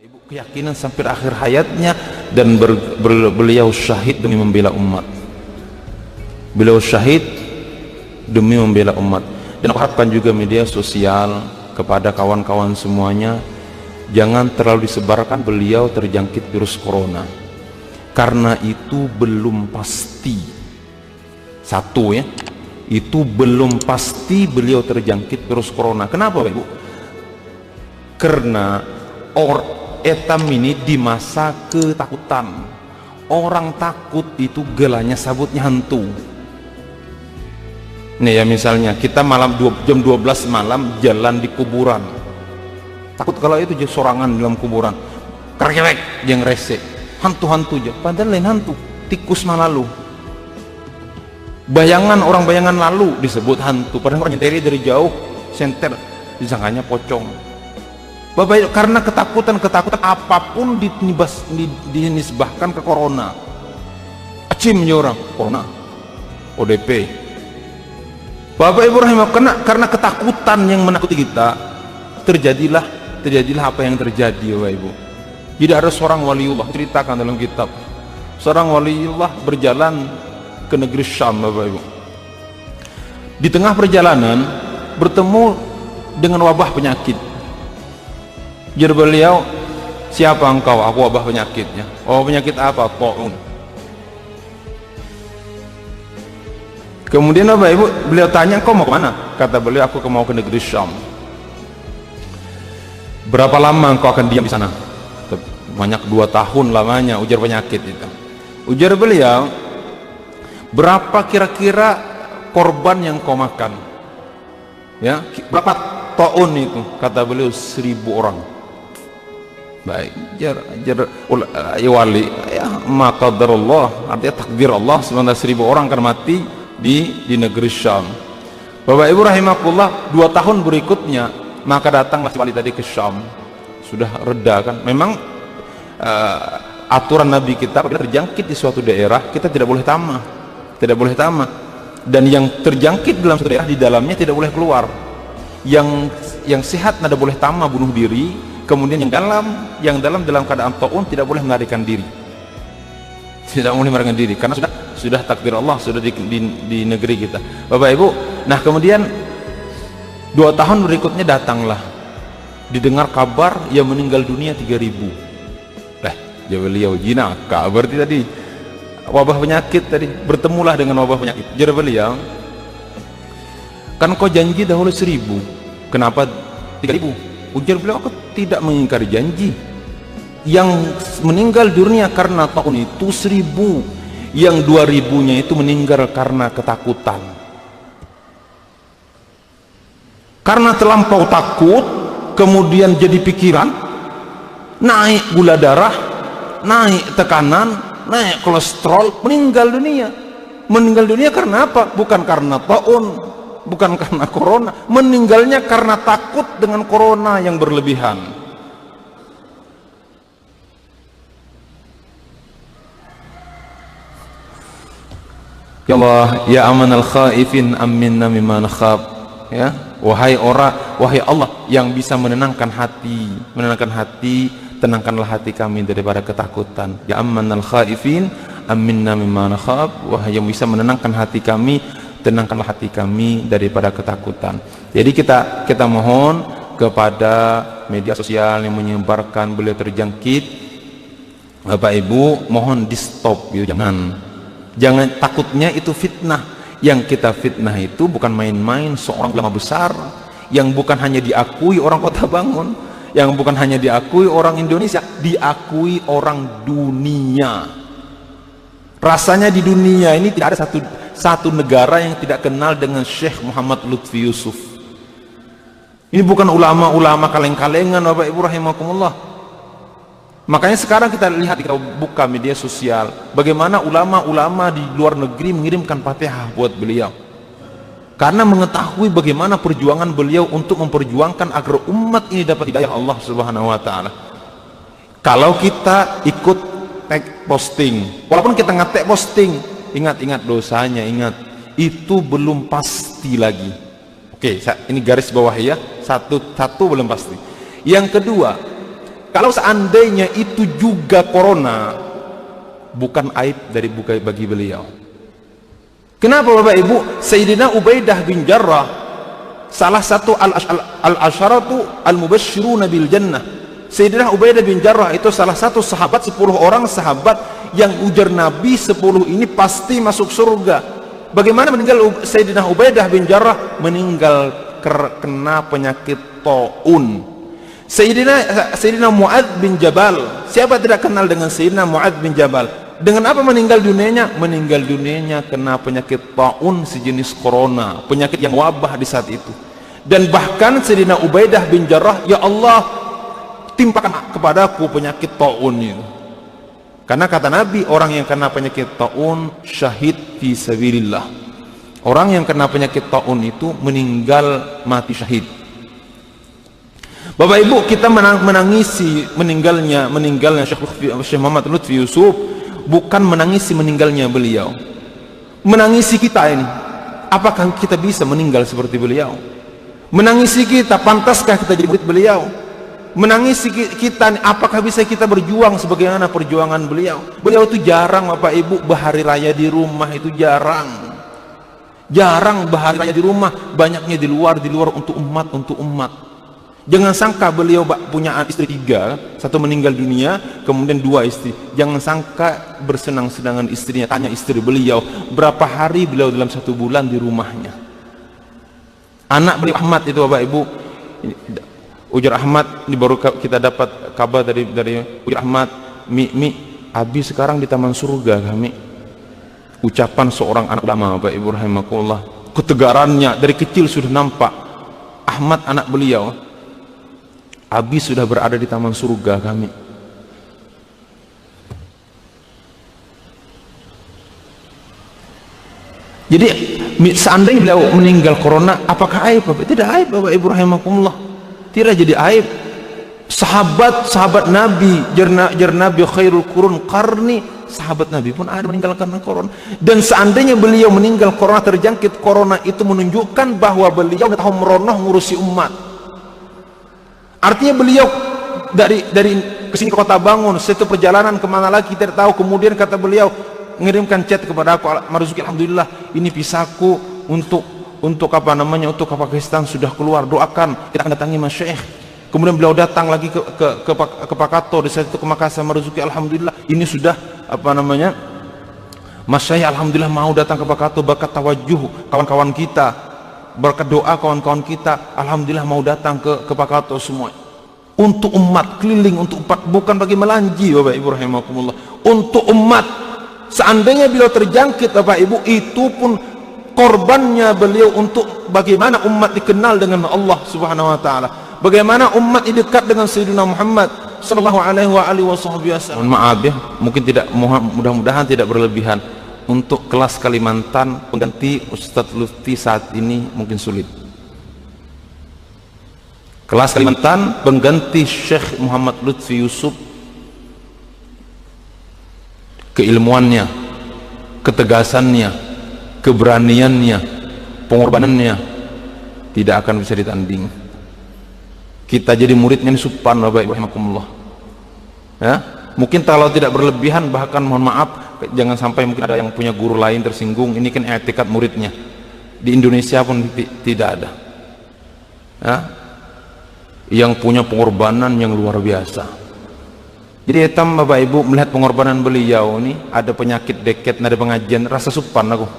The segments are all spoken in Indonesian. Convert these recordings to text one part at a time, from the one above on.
Ibu keyakinan sampai akhir hayatnya, dan beliau syahid demi membela umat. Beliau syahid demi membela umat. Dan aku harapkan juga media sosial kepada kawan-kawan semuanya, jangan terlalu disebarkan beliau terjangkit virus corona, karena itu belum pasti. Satu ya, itu belum pasti beliau terjangkit virus corona. Kenapa Ibu? Karena etam ini di masa ketakutan. Orang takut itu gelanya sabutnya hantu. Nih ya, misalnya kita jam 12 malam jalan di kuburan, takut kalau itu jadi sorangan dalam kuburan, kerek yang rese, hantu-hantu aja, padahal lain hantu, tikus malalu. Bayangan lalu disebut hantu, padahal orang nyenteri dari jauh, senter disangkanya pocong. Bapak, karena ketakutan apapun dinisbahkan ke corona. Acimnya orang corona, ODP. Bapak Ibu rahimahullah, karena ketakutan yang menakuti kita, terjadilah apa yang terjadi Bapak Ibu. Jadi ada seorang waliullah, ceritakan dalam kitab, seorang waliullah berjalan ke negeri Syam Bapak Ibu. Di tengah perjalanan bertemu dengan wabah penyakit. Jadi beliau, siapa engkau? Aku wabah penyakitnya. Oh, penyakit apa? Ta'un. Kemudian Bapak Ibu, beliau tanya, kau mau kemana? Kata beliau, aku mau ke negeri Syam. Berapa lama engkau akan diam di sana? Banyak 2 tahun lamanya, ujar penyakit itu. Ujar beliau, berapa kira-kira korban yang kau makan? Ya, berapa ta'un itu? Kata beliau, 1000 orang. Baik, wali ya, maka qadarullah, artinya takdir Allah, 1000 orang akan mati di negeri Syam. Bapak Ibu rahimakumullah, 2 tahun berikutnya maka datanglah wali tadi ke Syam. Sudah reda kan, memang aturan Nabi kita, apabila terjangkit di suatu daerah kita tidak boleh tamah, dan yang terjangkit dalam suatu daerah, di dalamnya tidak boleh keluar. Yang sehat tidak boleh tamah, bunuh diri. Kemudian yang dalam keadaan ta'un tidak boleh melarikan diri, karena sudah takdir Allah, sudah di negeri kita Bapak Ibu. Nah kemudian 2 tahun berikutnya datanglah, didengar kabar yang meninggal dunia 3000. Jawab beliau, jinaka, berarti tadi wabah penyakit tadi, bertemulah dengan wabah penyakit. Jawab beliau, kan kau janji dahulu 1000, kenapa 3000? Ujar beliau, aku tidak mengingkari janji. Yang meninggal dunia karena tahun itu 1000, yang 2000-nya itu meninggal karena ketakutan, karena terlampau takut, kemudian jadi pikiran, naik gula darah, naik tekanan, naik kolesterol, meninggal dunia karena apa? Bukan karena taun, bukan karena corona, meninggalnya karena takut dengan corona yang berlebihan. Ya Allah, ya amanal khaifin aminna mimma nakhaf. Ya, wahai Allah yang bisa menenangkan hati, tenangkanlah hati kami daripada ketakutan. Ya amanal khaifin aminna mimma nakhaf, wahai yang bisa menenangkan hati kami, tenangkanlah hati kami daripada ketakutan. Jadi kita mohon kepada media sosial yang menyebarkan beliau terjangkit, Bapak Ibu mohon di stop, jangan, takutnya itu fitnah. Yang kita fitnah itu bukan main-main, seorang ulama besar yang bukan hanya diakui orang Kota Bangun, yang bukan hanya diakui orang Indonesia, diakui orang dunia. Rasanya di dunia ini tidak ada satu negara yang tidak kenal dengan Syekh Muhammad Lutfi Yusuf. Ini bukan ulama-ulama kaleng-kalengan Bapak Ibu rahimakumullah. Makanya sekarang kita lihat, kita buka media sosial, bagaimana ulama-ulama di luar negeri mengirimkan Fatihah buat beliau, karena mengetahui bagaimana perjuangan beliau untuk memperjuangkan agar umat ini dapat hidayah Allah Subhanahu wa ta'ala. Kalau kita ikut tag posting, walaupun kita nge-tag posting, ingat dosanya, itu belum pasti lagi. Oke, ini garis bawah ya, satu belum pasti. Yang kedua, Kalau seandainya itu juga corona, bukan aib bagi beliau. Kenapa Bapak Ibu? Sayyidina Ubaidah bin Jarrah, salah satu al-asyaratu al-mubashshiruna bil jannah. Sayyidina Ubaidah bin Jarrah itu salah satu sahabat, 10 orang sahabat yang ujar Nabi 10 ini pasti masuk surga. Bagaimana meninggal Sayyidina Ubaidah bin Jarrah? Meninggal kena penyakit taun. Sayyidina Mu'adz bin Jabal, siapa tidak kenal dengan Sayyidina Mu'adz bin Jabal? Dengan apa meninggal dunianya? Meninggal dunianya kena penyakit taun sejenis corona, penyakit yang wabah di saat itu. Dan bahkan Sayyidina Ubaidah bin Jarrah, ya Allah, timpakan kepadaku penyakit taun itu. Karena kata Nabi, orang yang kena penyakit taun syahid fi sabilillah. Orang yang kena penyakit taun itu meninggal mati syahid. Bapak Ibu, kita menangisi meninggalnya Syekh Muhammad Lutfi Yusuf, bukan menangisi meninggalnya beliau. Menangisi kita ini, apakah kita bisa meninggal seperti beliau? Menangisi kita, pantaskah kita jadi murid beliau? Menangisi kita, apakah bisa kita berjuang sebagaimana perjuangan beliau? Beliau itu jarang Bapak Ibu berhari raya di rumah, itu jarang berhari raya di rumah, banyaknya di luar untuk umat. Jangan sangka beliau punya istri 3, 1 meninggal dunia, kemudian 2 istri. Jangan sangka bersenang-senangan istrinya. Tanya istri beliau, berapa hari beliau dalam 1 bulan di rumahnya. Anak beliau Ahmad itu Bapak Ibu, Ujar Ahmad, ini baru kita dapat kabar dari Ujar Ahmad, Mi, Abi sekarang di taman surga kami. Ucapan seorang anak ulama Bapak Ibu rahimakumullah, ketegarannya dari kecil sudah nampak. Ahmad anak beliau, Abi sudah berada di taman surga kami. Jadi seandainya beliau meninggal corona, apakah aib Bapak? Tidak aib Bapak Ibu rahimakumullah, tidak jadi aib. Sahabat Nabi, jar Nabi khairul qurun qarni, sahabat Nabi pun ada meninggal karena corona. Dan seandainya beliau meninggal corona, terjangkit corona, itu menunjukkan bahwa beliau tahu meronoh ngurusi umat. Artinya beliau dari kesini ke Kota Bangun, satu perjalanan kemana lagi tidak tahu. Kemudian kata beliau, mengirimkan chat kepada aku, Marzuki, alhamdulillah ini visaku untuk apa namanya, untuk ke Pakistan sudah keluar, doakan, kita akan datangi Mas Syekh. Kemudian beliau datang lagi ke Pakato, di saat itu ke Makassar, Marzuki, alhamdulillah ini sudah apa namanya, Mas Syekh alhamdulillah mau datang ke Pakato, berkat tawajuh kawan-kawan kita, berkat doa kawan-kawan kita, alhamdulillah mau datang ke Pakato semua. Untuk umat, keliling untuk umat, bukan bagi melanji Bapak Ibu rahimakumullah, untuk umat. Seandainya beliau terjangkit Bapak Ibu, itu pun korbannya beliau untuk bagaimana umat dikenal dengan Allah Subhanahu wa taala, bagaimana umat dekat dengan Sayyidina Muhammad sallallahu alaihi wasallam. Maaf ya, mungkin tidak, mudah-mudahan tidak berlebihan. Untuk kelas Kalimantan pengganti Ustadz Lutfi saat ini mungkin sulit. Kelas Kalimantan pengganti Syekh Muhammad Lutfi Yusuf, keilmuannya, ketegasannya, keberaniannya, pengorbanannya tidak akan bisa ditanding. Kita jadi muridnya ini supan Bapak Ibu rahimakumullah. Ya, mungkin kalau tidak berlebihan, bahkan mohon maaf, jangan sampai mungkin ada yang punya guru lain tersinggung. Ini kan etikat muridnya. Di Indonesia pun tidak ada. Ya, yang punya pengorbanan yang luar biasa. Jadi hitam Bapak Ibu melihat pengorbanan beliau ini, ada penyakit deket, ada pengajian, rasa supan aku.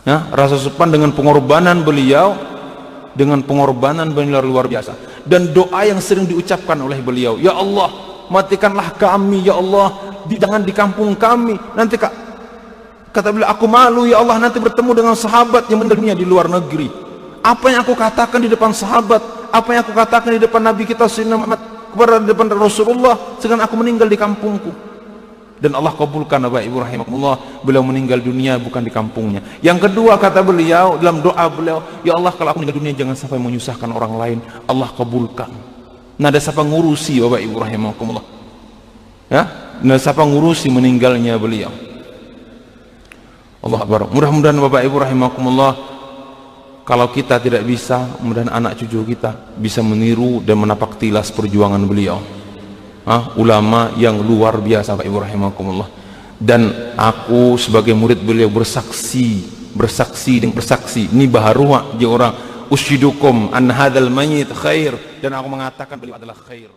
Ya, rasa supan dengan pengorbanan beliau, luar biasa. Dan doa yang sering diucapkan oleh beliau, ya Allah, matikanlah kami ya Allah, jangan di kampung kami. Nanti kata beliau, aku malu ya Allah nanti bertemu dengan sahabat yang meninggalnya di luar negeri. Apa yang aku katakan di depan sahabat, apa yang aku katakan di depan Nabi kita Sayyidina Muhammad, kepada depan Rasulullah, sedangkan aku meninggal di kampungku. Dan Allah kabulkan Bapak Ibu rahimakumullah, beliau meninggal dunia bukan di kampungnya. Yang kedua kata beliau dalam doa beliau, ya Allah kalau aku meninggal dunia jangan sampai menyusahkan orang lain. Allah kabulkan. Nah, ada siapa ngurusi Bapak Ibu rahimakumullah, ya, nah siapa ngurusi meninggalnya beliau. Allah Akbar. Mudah-mudahan Bapak Ibu rahimakumullah, kalau kita tidak bisa, mudah-mudahan anak cucu kita bisa meniru dan menapak tilas perjuangan beliau. ulama yang luar biasa Pak Ibu rahimakumullah. Dan aku sebagai murid beliau bersaksi ini baharuha di orang usyidukum an hadzal mayyit khair, dan aku mengatakan beliau adalah khair.